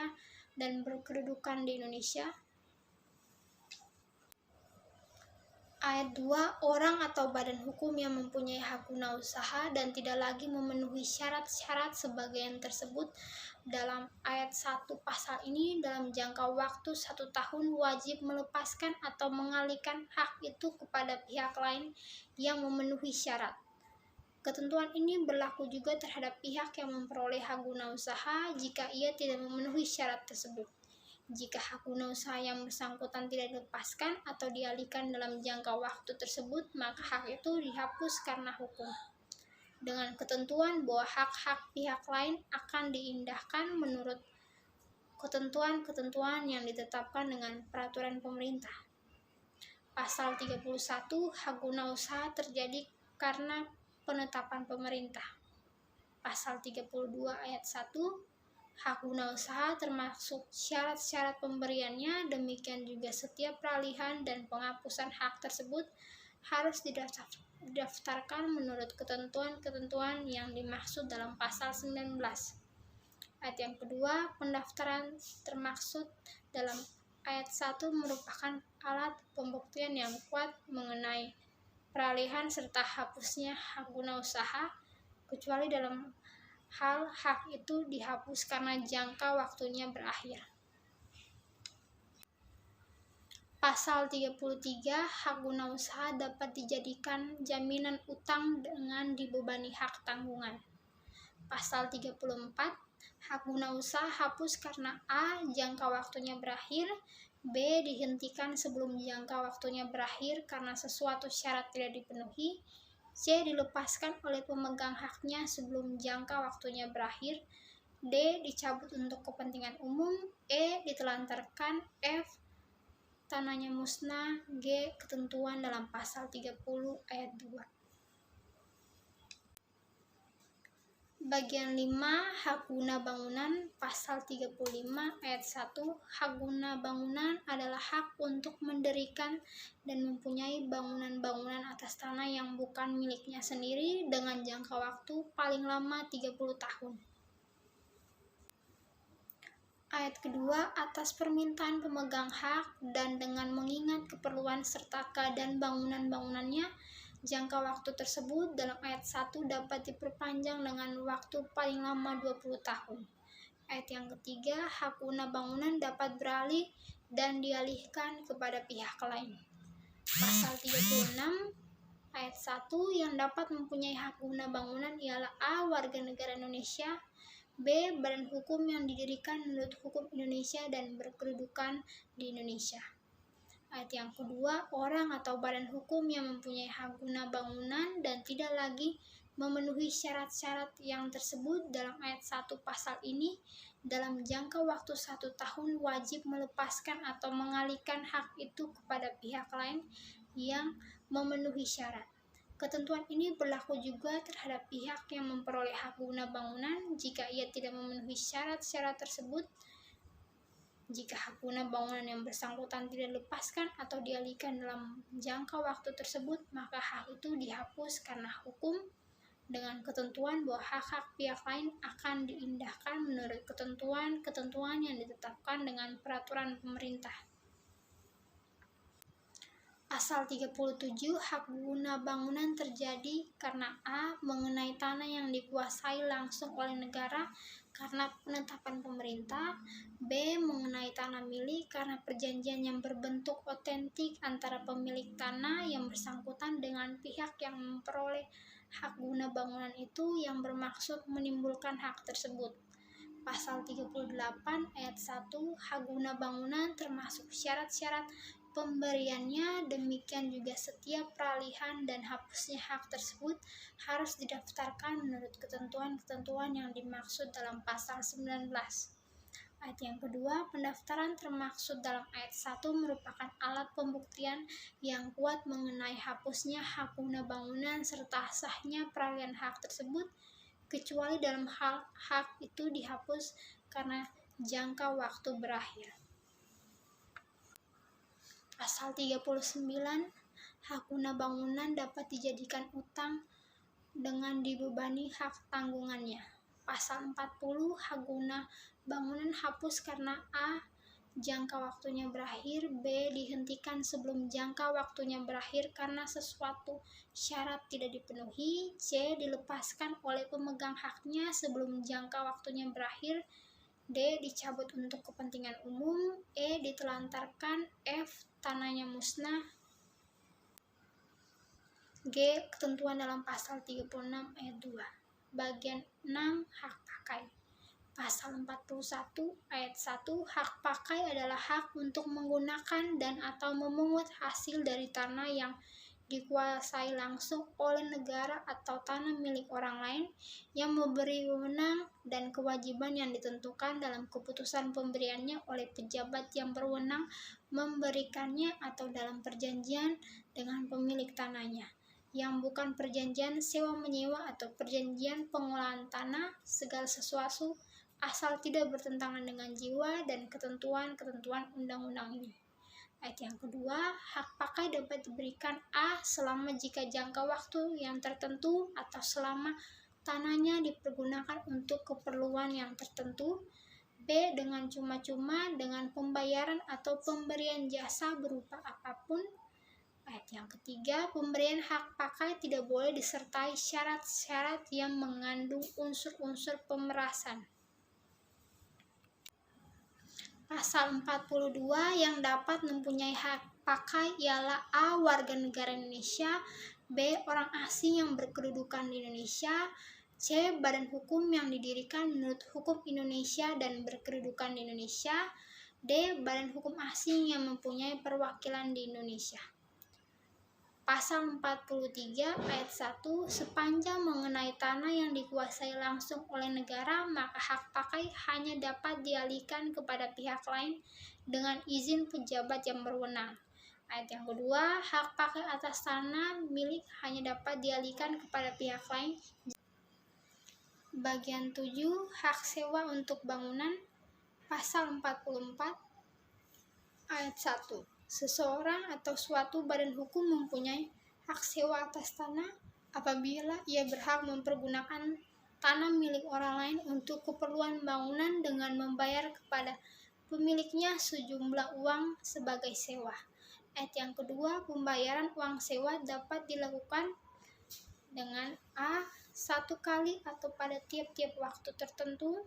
dan berkedudukan di Indonesia. Ayat 2, orang atau badan hukum yang mempunyai hak guna usaha dan tidak lagi memenuhi syarat-syarat sebagai yang tersebut dalam ayat 1 pasal ini dalam jangka waktu 1 tahun wajib melepaskan atau mengalihkan hak itu kepada pihak lain yang memenuhi syarat. Ketentuan ini berlaku juga terhadap pihak yang memperoleh hak guna usaha jika ia tidak memenuhi syarat tersebut. Jika hak guna usaha yang bersangkutan tidak dilepaskan atau dialihkan dalam jangka waktu tersebut, maka hak itu dihapus karena hukum. Dengan ketentuan bahwa hak-hak pihak lain akan diindahkan menurut ketentuan-ketentuan yang ditetapkan dengan peraturan pemerintah. Pasal 31, hak guna usaha terjadi karena penetapan pemerintah. Pasal 32 ayat 1, hak guna usaha termasuk syarat-syarat pemberiannya, demikian juga setiap peralihan dan penghapusan hak tersebut harus didaftarkan menurut ketentuan-ketentuan yang dimaksud dalam pasal 19. Ayat yang kedua, pendaftaran termaksud dalam ayat 1 merupakan alat pembuktian yang kuat mengenai peralihan serta hapusnya hak guna usaha, kecuali dalam hal hak itu dihapus karena jangka waktunya berakhir. Pasal 33, hak guna usaha dapat dijadikan jaminan utang dengan dibebani hak tanggungan. Pasal 34, hak guna usaha hapus karena a. jangka waktunya berakhir, b. dihentikan sebelum jangka waktunya berakhir karena sesuatu syarat tidak dipenuhi, c. dilepaskan oleh pemegang haknya sebelum jangka waktunya berakhir, d. dicabut untuk kepentingan umum, e. ditelantarkan, f. tanahnya musnah, g. ketentuan dalam pasal 30 ayat 2. Bagian 5, hak guna bangunan. Pasal 35 ayat 1, hak guna bangunan adalah hak untuk mendirikan dan mempunyai bangunan-bangunan atas tanah yang bukan miliknya sendiri dengan jangka waktu paling lama 30 tahun. Ayat kedua, atas permintaan pemegang hak dan dengan mengingat keperluan serta keadaan bangunan-bangunannya, jangka waktu tersebut dalam ayat 1 dapat diperpanjang dengan waktu paling lama 20 tahun. Ayat yang ketiga, hak guna bangunan dapat beralih dan dialihkan kepada pihak lain. Pasal 36 ayat 1, yang dapat mempunyai hak guna bangunan ialah A. Warga negara Indonesia, B. Badan hukum yang didirikan menurut hukum Indonesia dan berkedudukan di Indonesia. Ayat yang kedua, orang atau badan hukum yang mempunyai hak guna bangunan dan tidak lagi memenuhi syarat-syarat yang tersebut dalam ayat 1 pasal ini dalam jangka waktu 1 tahun wajib melepaskan atau mengalihkan hak itu kepada pihak lain yang memenuhi syarat. Ketentuan ini berlaku juga terhadap pihak yang memperoleh hak guna bangunan jika ia tidak memenuhi syarat-syarat tersebut. Jika hak guna bangunan yang bersangkutan tidak dilepaskan atau dialihkan dalam jangka waktu tersebut, maka hak itu dihapus karena hukum dengan ketentuan bahwa hak-hak pihak lain akan diindahkan menurut ketentuan-ketentuan yang ditetapkan dengan peraturan pemerintah. Pasal 37, hak guna bangunan terjadi karena A. mengenai tanah yang dikuasai langsung oleh negara karena penetapan pemerintah, B. mengenai tanah milik karena perjanjian yang berbentuk otentik antara pemilik tanah yang bersangkutan dengan pihak yang memperoleh hak guna bangunan itu yang bermaksud menimbulkan hak tersebut. Pasal 38 ayat 1, hak guna bangunan termasuk syarat-syarat pemberiannya, demikian juga setiap peralihan dan hapusnya hak tersebut harus didaftarkan menurut ketentuan-ketentuan yang dimaksud dalam pasal 19. Ayat yang kedua, pendaftaran termaksud dalam ayat 1 merupakan alat pembuktian yang kuat mengenai hapusnya hak guna bangunan serta sahnya peralihan hak tersebut, kecuali dalam hal hak itu dihapus karena jangka waktu berakhir. Pasal 39, hak guna bangunan dapat dijadikan utang dengan dibebani hak tanggungannya. Pasal 40, hak guna bangunan hapus karena A. jangka waktunya berakhir, B. dihentikan sebelum jangka waktunya berakhir karena sesuatu syarat tidak dipenuhi, C. dilepaskan oleh pemegang haknya sebelum jangka waktunya berakhir, D. dicabut untuk kepentingan umum, E. ditelantarkan, F. tanahnya musnah, G. ketentuan dalam pasal 36 ayat 2. Bagian 6, hak pakai. Pasal 41 ayat 1, hak pakai adalah hak untuk menggunakan dan atau memungut hasil dari tanah yang dikuasai langsung oleh negara atau tanah milik orang lain yang memberi wewenang dan kewajiban yang ditentukan dalam keputusan pemberiannya oleh pejabat yang berwenang memberikannya atau dalam perjanjian dengan pemilik tanahnya yang bukan perjanjian sewa-menyewa atau perjanjian pengolahan tanah, segala sesuatu asal tidak bertentangan dengan jiwa dan ketentuan-ketentuan undang-undang ini. Ayat yang kedua, hak pakai dapat diberikan A. selama jika jangka waktu yang tertentu atau selama tanahnya dipergunakan untuk keperluan yang tertentu, B. dengan cuma-cuma dengan pembayaran atau pemberian jasa berupa apapun. Ayat yang ketiga, pemberian hak pakai tidak boleh disertai syarat-syarat yang mengandung unsur-unsur pemerasan. Pasal 42, yang dapat mempunyai hak pakai ialah A. warga negara Indonesia, B. orang asing yang berkedudukan di Indonesia, C. badan hukum yang didirikan menurut hukum Indonesia dan berkedudukan di Indonesia, D. badan hukum asing yang mempunyai perwakilan di Indonesia. Pasal 43 ayat 1, sepanjang mengenai tanah yang dikuasai langsung oleh negara, maka hak pakai hanya dapat dialihkan kepada pihak lain dengan izin pejabat yang berwenang. Ayat yang kedua, hak pakai atas tanah milik hanya dapat dialihkan kepada pihak lain Bagian 7, hak sewa untuk bangunan, pasal 44 ayat 1. Seseorang atau suatu badan hukum mempunyai hak sewa atas tanah apabila ia berhak mempergunakan tanah milik orang lain untuk keperluan bangunan dengan membayar kepada pemiliknya sejumlah uang sebagai sewa. Ayat yang kedua, pembayaran uang sewa dapat dilakukan dengan A. Satu kali atau pada tiap-tiap waktu tertentu,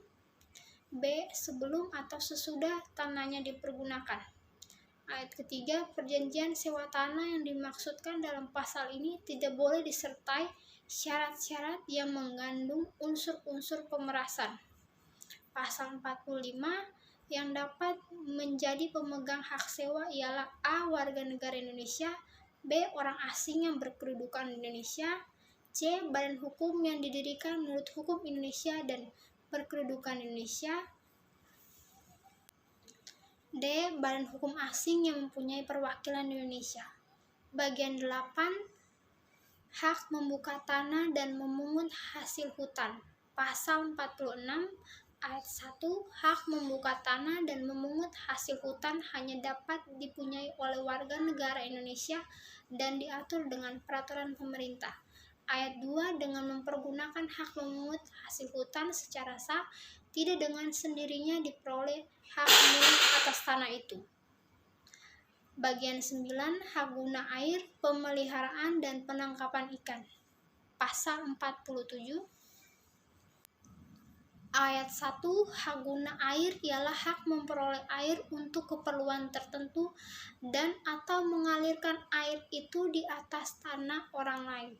B. Sebelum atau sesudah tanahnya dipergunakan. Ayat ketiga, perjanjian sewa tanah yang dimaksudkan dalam pasal ini tidak boleh disertai syarat-syarat yang mengandung unsur-unsur pemerasan. Pasal 45, yang dapat menjadi pemegang hak sewa ialah A. Warga negara Indonesia, B. Orang asing yang berkedudukan di Indonesia, C. Badan hukum yang didirikan menurut hukum Indonesia dan berkedudukan di Indonesia, D. Badan hukum asing yang mempunyai perwakilan di Indonesia. Bagian 8, hak membuka tanah dan memungut hasil hutan. Pasal 46 ayat 1, hak membuka tanah dan memungut hasil hutan hanya dapat dipunyai oleh warga negara Indonesia dan diatur dengan peraturan pemerintah. Ayat 2, dengan mempergunakan hak memungut hasil hutan secara sah, tidak dengan sendirinya diperoleh hak milik atas tanah itu. Bagian 9, hak guna air, pemeliharaan dan penangkapan ikan. Pasal 47 ayat 1, hak guna air ialah hak memperoleh air untuk keperluan tertentu dan atau mengalirkan air itu di atas tanah orang lain.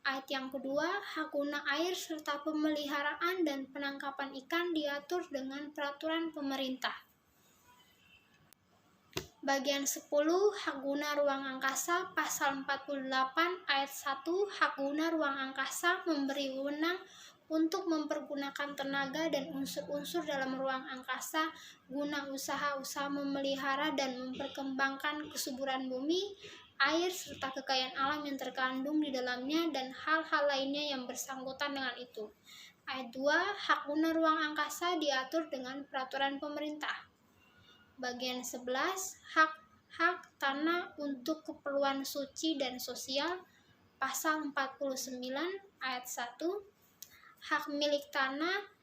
Ayat yang kedua, hak guna air serta pemeliharaan dan penangkapan ikan diatur dengan peraturan pemerintah. Bagian 10, hak guna ruang angkasa, pasal 48 ayat 1, hak guna ruang angkasa memberi wewenang untuk mempergunakan tenaga dan unsur-unsur dalam ruang angkasa guna usaha-usaha memelihara dan memperkembangkan kesuburan bumi, air serta kekayaan alam yang terkandung di dalamnya dan hal-hal lainnya yang bersangkutan dengan itu. Ayat 2, hak guna ruang angkasa diatur dengan peraturan pemerintah. Bagian 11, hak tanah untuk keperluan suci dan sosial, pasal 49 ayat 1, hak milik tanah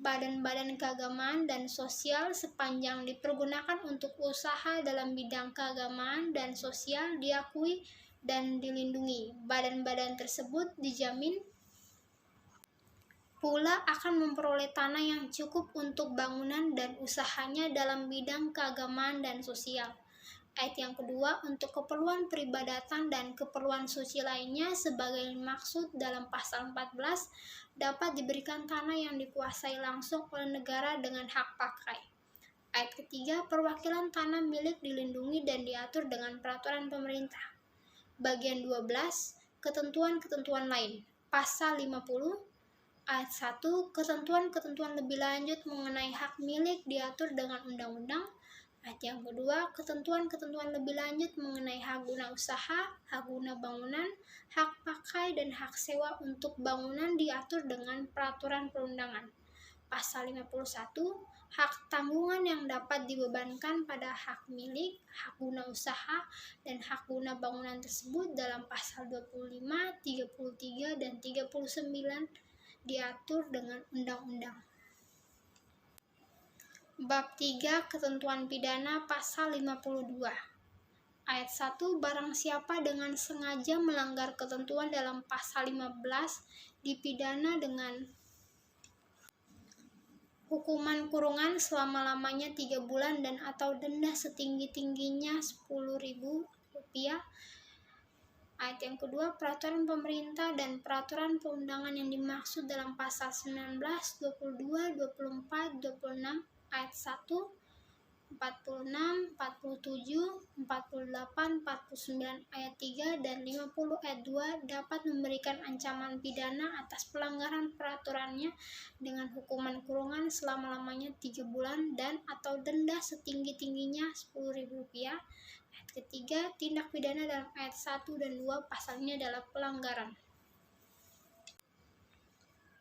badan-badan keagamaan dan sosial sepanjang dipergunakan untuk usaha dalam bidang keagamaan dan sosial diakui dan dilindungi. Badan-badan tersebut dijamin pula akan memperoleh tanah yang cukup untuk bangunan dan usahanya dalam bidang keagamaan dan sosial. Ayat yang kedua, untuk keperluan peribadatan dan keperluan suci lainnya sebagai maksud dalam pasal 14 dapat diberikan tanah yang dikuasai langsung oleh negara dengan hak pakai. Ayat ketiga, perwakilan tanah milik dilindungi dan diatur dengan peraturan pemerintah. Bagian 12, ketentuan-ketentuan lain. Pasal 50 ayat 1, ketentuan-ketentuan lebih lanjut mengenai hak milik diatur dengan undang-undang. Ayat yang kedua, ketentuan-ketentuan lebih lanjut mengenai hak guna usaha, hak guna bangunan, hak pakai, dan hak sewa untuk bangunan diatur dengan peraturan perundangan. Pasal 51, hak tanggungan yang dapat dibebankan pada hak milik, hak guna usaha, dan hak guna bangunan tersebut dalam pasal 25, 33, dan 39 diatur dengan undang-undang. Bab 3, ketentuan pidana, pasal 52 ayat 1, barang siapa dengan sengaja melanggar ketentuan dalam pasal 15 dipidana dengan hukuman kurungan selama-lamanya 3 bulan dan atau denda setinggi-tingginya Rp10.000. Ayat yang kedua, peraturan pemerintah dan peraturan perundangan yang dimaksud dalam pasal 19, 22, 24, 26 ayat 1, 46, 47, 48, 49 ayat 3, dan 50 ayat 2 dapat memberikan ancaman pidana atas pelanggaran peraturannya dengan hukuman kurungan selama-lamanya 3 bulan dan atau denda setinggi-tingginya Rp10.000. Ayat ketiga, tindak pidana dalam ayat 1 dan 2 pasalnya adalah pelanggaran.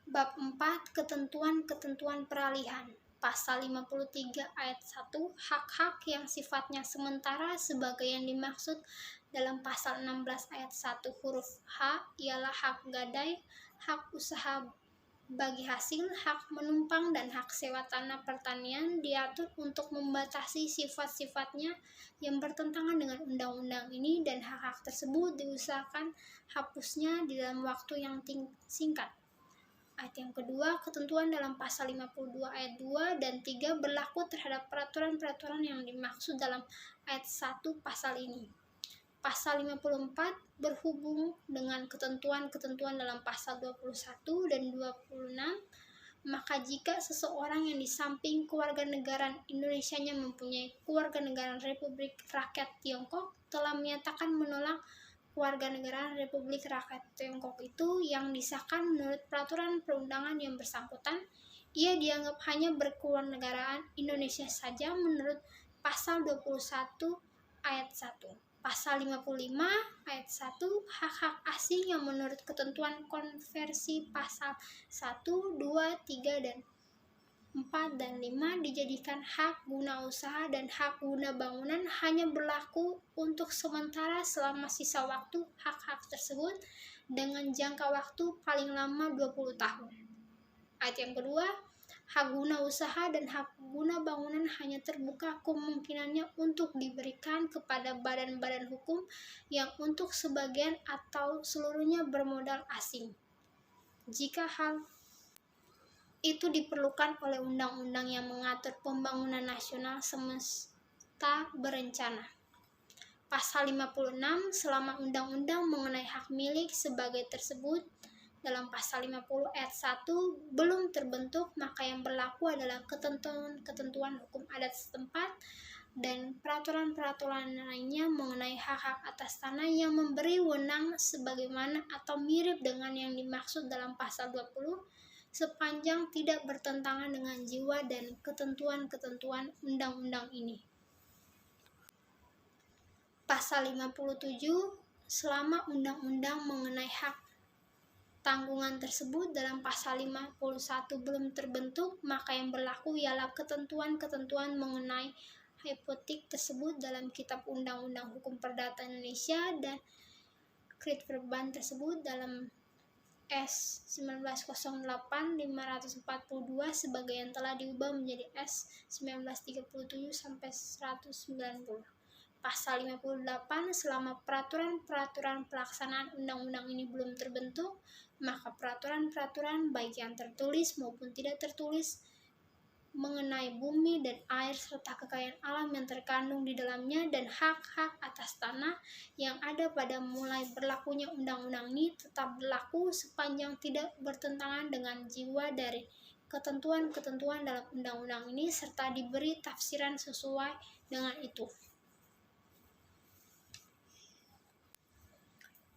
Bab 4 Ketentuan-ketentuan peralihan. Pasal 53 ayat 1 hak-hak yang sifatnya sementara sebagai yang dimaksud dalam pasal 16 ayat 1 huruf H ialah hak gadai, hak usaha bagi hasil, hak menumpang, dan hak sewa tanah pertanian diatur untuk membatasi sifat-sifatnya yang bertentangan dengan undang-undang ini, dan hak-hak tersebut diusahakan hapusnya di dalam waktu yang singkat. Ayat yang kedua, ketentuan dalam pasal 52 ayat 2 dan 3 berlaku terhadap peraturan-peraturan yang dimaksud dalam ayat 1 pasal ini. Pasal 54 berhubung dengan ketentuan-ketentuan dalam pasal 21 dan 26, maka jika seseorang yang di samping kewarganegaraan Indonesianya mempunyai kewarganegaraan Republik Rakyat Tiongkok telah menyatakan menolak kewarganegaraan Republik Rakyat Tiongkok itu yang disahkan menurut peraturan perundangan yang bersangkutan, ia dianggap hanya berkewarganegaraan Indonesia saja menurut pasal 21 ayat 1. Pasal 55 ayat 1 hak-hak asing yang menurut ketentuan konversi pasal 1, 2, 3, dan 4 dan 5 dijadikan hak guna usaha dan hak guna bangunan hanya berlaku untuk sementara selama sisa waktu hak-hak tersebut dengan jangka waktu paling lama 20 tahun. Ayat yang kedua, hak guna usaha dan hak guna bangunan hanya terbuka kemungkinannya untuk diberikan kepada badan-badan hukum yang untuk sebagian atau seluruhnya bermodal asing, jika hal itu diperlukan oleh undang-undang yang mengatur pembangunan nasional semesta berencana. Pasal 56, selama undang-undang mengenai hak milik sebagai tersebut dalam pasal 50 ayat 1 belum terbentuk, maka yang berlaku adalah ketentuan-ketentuan hukum adat setempat dan peraturan-peraturan lainnya mengenai hak-hak atas tanah yang memberi wewenang sebagaimana atau mirip dengan yang dimaksud dalam pasal 20 sepanjang tidak bertentangan dengan jiwa dan ketentuan-ketentuan undang-undang ini. Pasal 57, selama undang-undang mengenai hak tanggungan tersebut dalam pasal 51 belum terbentuk, maka yang berlaku ialah ketentuan-ketentuan mengenai hipotek tersebut dalam Kitab Undang-Undang Hukum Perdata Indonesia dan Krit Verban tersebut dalam S 1908-542 sebagai yang telah diubah menjadi S 1937 sampai 190. Pasal 58, selama peraturan-peraturan pelaksanaan undang-undang ini belum terbentuk, maka peraturan-peraturan baik yang tertulis maupun tidak tertulis mengenai bumi dan air serta kekayaan alam yang terkandung di dalamnya dan hak-hak atas tanah yang ada pada mulai berlakunya undang-undang ini tetap berlaku sepanjang tidak bertentangan dengan jiwa dari ketentuan-ketentuan dalam undang-undang ini serta diberi tafsiran sesuai dengan itu.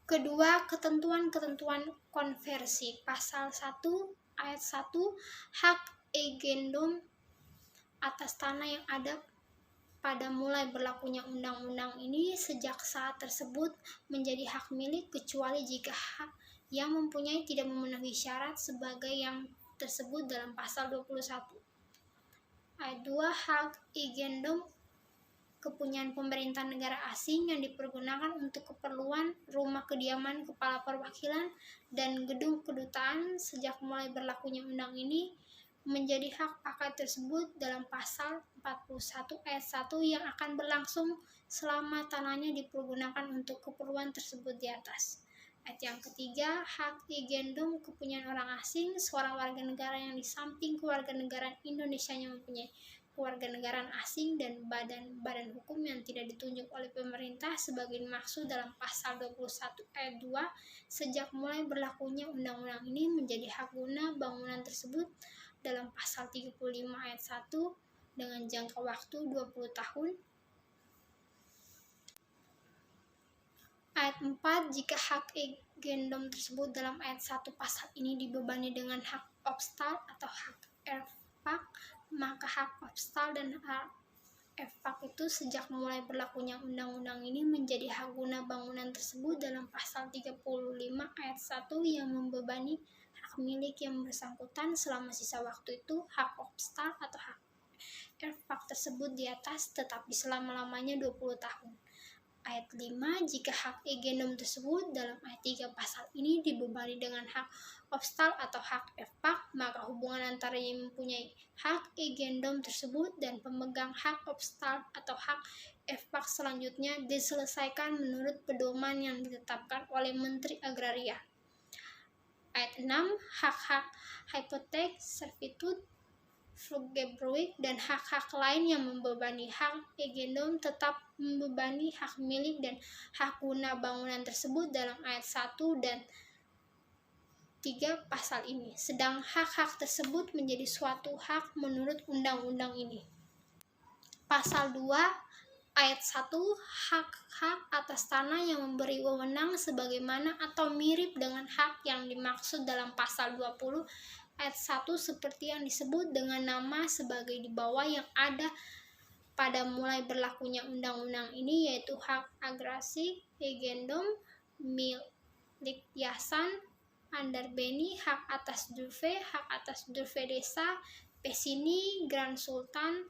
Kedua, ketentuan-ketentuan konversi. Pasal 1 ayat 1 hak agendum atas tanah yang ada pada mulai berlakunya undang-undang ini sejak saat tersebut menjadi hak milik kecuali jika hak yang mempunyai tidak memenuhi syarat sebagai yang tersebut dalam pasal 21. Ayat 2 hak agendum kepunyaan pemerintah negara asing yang dipergunakan untuk keperluan rumah kediaman kepala perwakilan dan gedung kedutaan sejak mulai berlakunya undang ini menjadi hak pakai tersebut dalam pasal 41 ayat 1 yang akan berlangsung selama tanahnya dipergunakan untuk keperluan tersebut di atas. Ayat yang ketiga, hak agendum kepunyaan orang asing, seorang warga negara yang di samping kewarganegaraan Indonesianya mempunyai kewarganegaraan asing dan badan-badan hukum yang tidak ditunjuk oleh pemerintah sebagai dimaksud dalam pasal 21 ayat 2 sejak mulai berlakunya undang-undang ini menjadi hak guna bangunan tersebut dalam pasal 35 ayat 1 dengan jangka waktu 20 tahun. Ayat 4, jika hak agendum tersebut dalam ayat 1 pasal ini dibebani dengan hak obstal atau hak erfak, maka hak obstal dan hak erfak itu sejak mulai berlakunya undang-undang ini menjadi hak guna bangunan tersebut dalam pasal 35 ayat 1 yang membebani hak hak milik yang bersangkutan selama sisa waktu itu hak obstal atau hak erfak tersebut di atas tetapi selama-lamanya 20 tahun. Ayat 5, jika hak egendom tersebut dalam ayat 3 pasal ini dibebani dengan hak obstal atau hak erfak, maka hubungan antara yang mempunyai hak egendom tersebut dan pemegang hak obstal atau hak erfak selanjutnya diselesaikan menurut pedoman yang ditetapkan oleh Menteri Agraria. Ayat 6, hak-hak hipotek, servitude, frugebruik, dan hak-hak lain yang membebani hak egendom tetap membebani hak milik dan hak guna bangunan tersebut dalam ayat 1 dan 3 pasal ini. Sedang hak-hak tersebut menjadi suatu hak menurut undang-undang ini. Pasal 2 ayat 1, hak-hak atas tanah yang memberi wewenang sebagaimana atau mirip dengan hak yang dimaksud dalam pasal 20 ayat 1 seperti yang disebut dengan nama sebagai di bawah yang ada pada mulai berlakunya undang-undang ini, yaitu hak agrasi, egendom, milik yasan, andarbeni, hak atas durve, hak atas durve desa, pesini, Grand Sultan,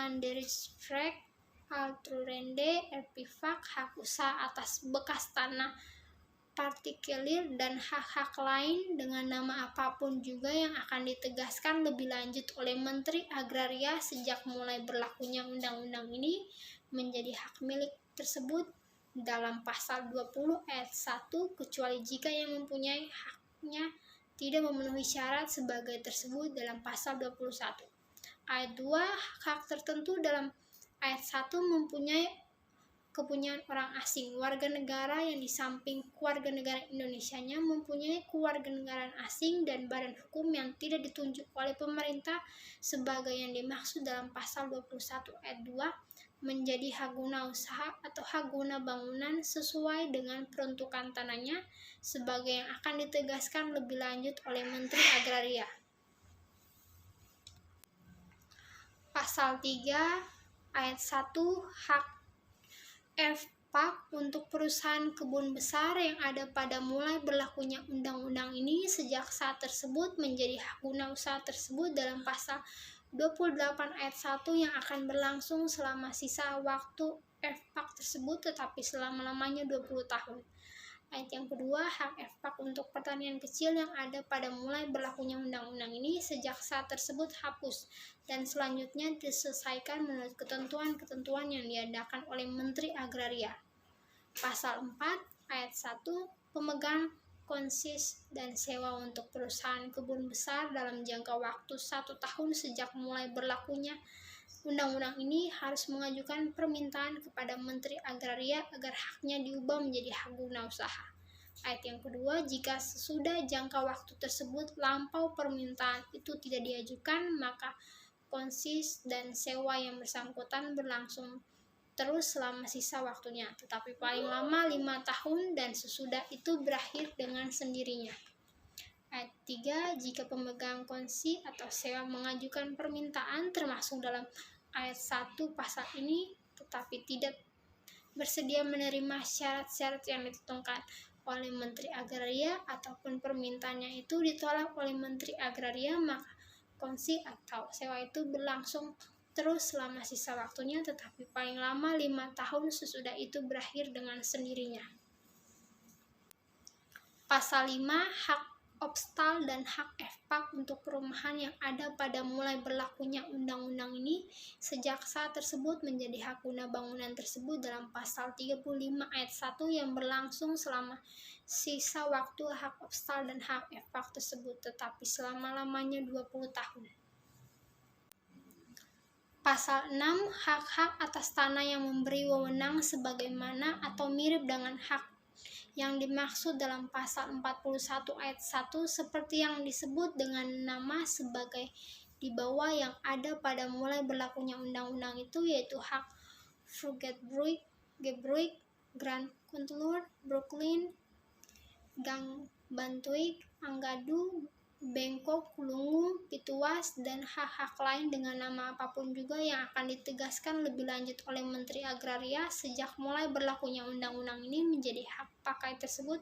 Landerichsvrek, Altrurende, Erpivak, hak usaha atas bekas tanah partikelir, dan hak-hak lain dengan nama apapun juga yang akan ditegaskan lebih lanjut oleh Menteri Agraria sejak mulai berlakunya undang-undang ini menjadi hak milik tersebut dalam pasal 20 ayat 1 kecuali jika yang mempunyai haknya tidak memenuhi syarat sebagai tersebut dalam pasal 21. Ayat 2, hak tertentu dalam ayat 1 mempunyai kepunyaan orang asing. Warga negara yang di samping keluarga negara Indonesianya mempunyai kewarganegaraan asing dan badan hukum yang tidak ditunjuk oleh pemerintah sebagai yang dimaksud dalam pasal 21 ayat 2 menjadi hak guna usaha atau hak guna bangunan sesuai dengan peruntukan tanahnya sebagai yang akan ditegaskan lebih lanjut oleh Menteri Agraria. Pasal 3 ayat 1, hak erfak untuk perusahaan kebun besar yang ada pada mulai berlakunya undang-undang ini sejak saat tersebut menjadi hak guna usaha tersebut dalam pasal 28 ayat 1 yang akan berlangsung selama sisa waktu erfak tersebut tetapi selama-lamanya 20 tahun. Ayat yang kedua, hak erfak untuk pertanian kecil yang ada pada mulai berlakunya undang-undang ini sejak saat tersebut hapus dan selanjutnya diselesaikan menurut ketentuan-ketentuan yang diadakan oleh Menteri Agraria. Pasal 4 ayat 1, pemegang konsis dan sewa untuk perusahaan kebun besar dalam jangka waktu 1 tahun sejak mulai berlakunya undang-undang ini harus mengajukan permintaan kepada Menteri Agraria agar haknya diubah menjadi hak guna usaha. Ayat yang kedua, jika sesudah jangka waktu tersebut lampau permintaan itu tidak diajukan, maka konsis dan sewa yang bersangkutan berlangsung terus selama sisa waktunya, tetapi paling lama 5 tahun dan sesudah itu berakhir dengan sendirinya. Ayat 3, jika pemegang konsi atau sewa mengajukan permintaan termasuk dalam ayat 1 pasal ini tetapi tidak bersedia menerima syarat-syarat yang ditentukan oleh Menteri Agraria ataupun permintaannya itu ditolak oleh Menteri Agraria, maka konsi atau sewa itu berlangsung terus selama sisa waktunya tetapi paling lama 5 tahun sesudah itu berakhir dengan sendirinya. Pasal 5, hak obstal dan hak erfak untuk perumahan yang ada pada mulai berlakunya undang-undang ini sejak saat tersebut menjadi hak guna bangunan tersebut dalam pasal 35 ayat 1 yang berlangsung selama sisa waktu hak obstal dan hak erfak tersebut tetapi selama-lamanya 20 tahun. Pasal 6, hak-hak atas tanah yang memberi wewenang sebagaimana atau mirip dengan hak yang dimaksud dalam pasal 41 ayat 1 seperti yang disebut dengan nama sebagai di bawah yang ada pada mulai berlakunya undang-undang itu, yaitu hak Frugebruik, Grand Kuntlur, Brooklyn, Gang Bantuik, Anggadu, bengkok, lungu, pituas, dan hak-hak lain dengan nama apapun juga yang akan ditegaskan lebih lanjut oleh Menteri Agraria sejak mulai berlakunya undang-undang ini menjadi hak pakai tersebut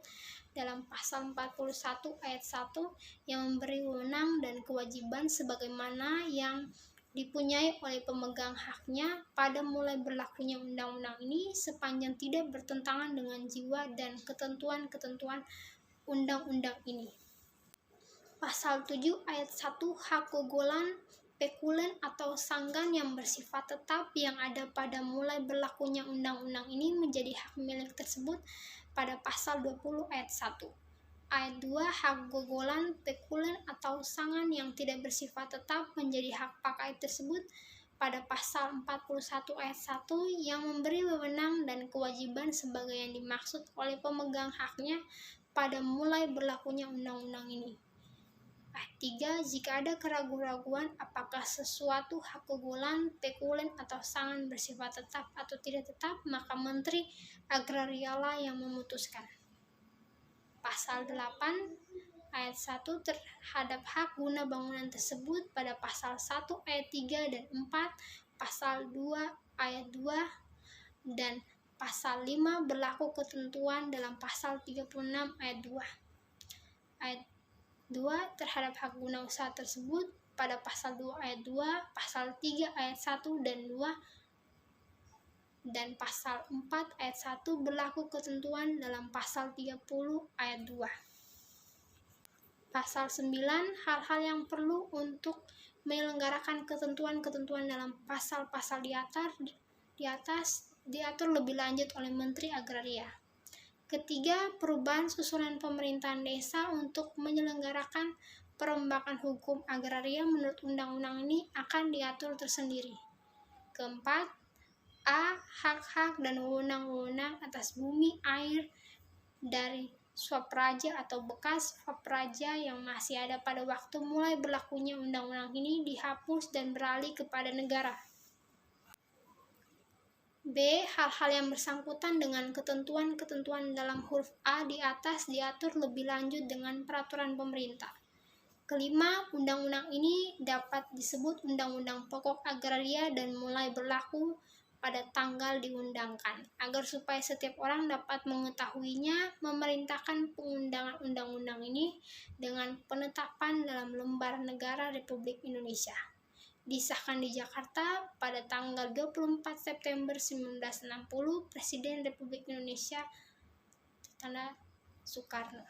dalam pasal 41 ayat 1 yang memberi wewenang dan kewajiban sebagaimana yang dipunyai oleh pemegang haknya pada mulai berlakunya undang-undang ini sepanjang tidak bertentangan dengan jiwa dan ketentuan-ketentuan undang-undang ini. Pasal 7 ayat 1 hak gogolan, pekulen atau sanggan yang bersifat tetap yang ada pada mulai berlakunya undang-undang ini menjadi hak milik tersebut pada pasal 20 ayat 1. Ayat 2 hak gogolan, pekulen atau sangan yang tidak bersifat tetap menjadi hak pakai tersebut pada pasal 41 ayat 1 yang memberi wewenang dan kewajiban sebagai yang dimaksud oleh pemegang haknya pada mulai berlakunya undang-undang ini. 3. Jika ada keraguan-raguan apakah sesuatu hak gogolan, pekulen, atau sangan bersifat tetap atau tidak tetap, maka Menteri Agraria lah yang memutuskan. Pasal 8 ayat 1 terhadap hak guna bangunan tersebut pada pasal 1 ayat 3 dan 4, pasal 2 ayat 2, dan pasal 5 berlaku ketentuan dalam pasal 36 ayat 2. Ayat 2 terhadap hak guna usaha tersebut pada pasal 2 ayat 2, pasal 3 ayat 1 dan 2, dan pasal 4 ayat 1 berlaku ketentuan dalam pasal 30 ayat 2. Pasal 9 hal-hal yang perlu untuk menyelenggarakan ketentuan-ketentuan dalam pasal-pasal di atas diatur lebih lanjut oleh Menteri Agraria. Ketiga, perubahan susunan pemerintahan desa untuk menyelenggarakan perombakan hukum agraria menurut undang-undang ini akan diatur tersendiri. Keempat, A. Hak-hak dan wewenang-wewenang atas bumi, air dari swapraja atau bekas swapraja yang masih ada pada waktu mulai berlakunya undang-undang ini dihapus dan beralih kepada negara. B. Hal-hal yang bersangkutan dengan ketentuan-ketentuan dalam huruf A di atas diatur lebih lanjut dengan peraturan pemerintah. Kelima, undang-undang ini dapat disebut Undang-Undang Pokok Agraria dan mulai berlaku pada tanggal diundangkan. Agar supaya setiap orang dapat mengetahuinya, memerintahkan pengundangan undang-undang ini dengan penetapan dalam Lembar Negara Republik Indonesia. Disahkan di Jakarta pada tanggal 24 September 1960, Presiden Republik Indonesia tanda Soekarno.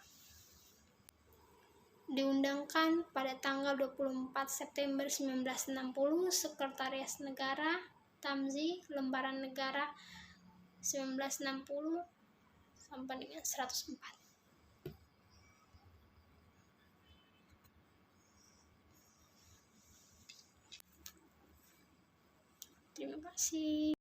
Diundangkan pada tanggal 24 September 1960, Sekretariat Negara, Tamzi, Lembaran Negara 1960 sampai dengan 104. Terima kasih.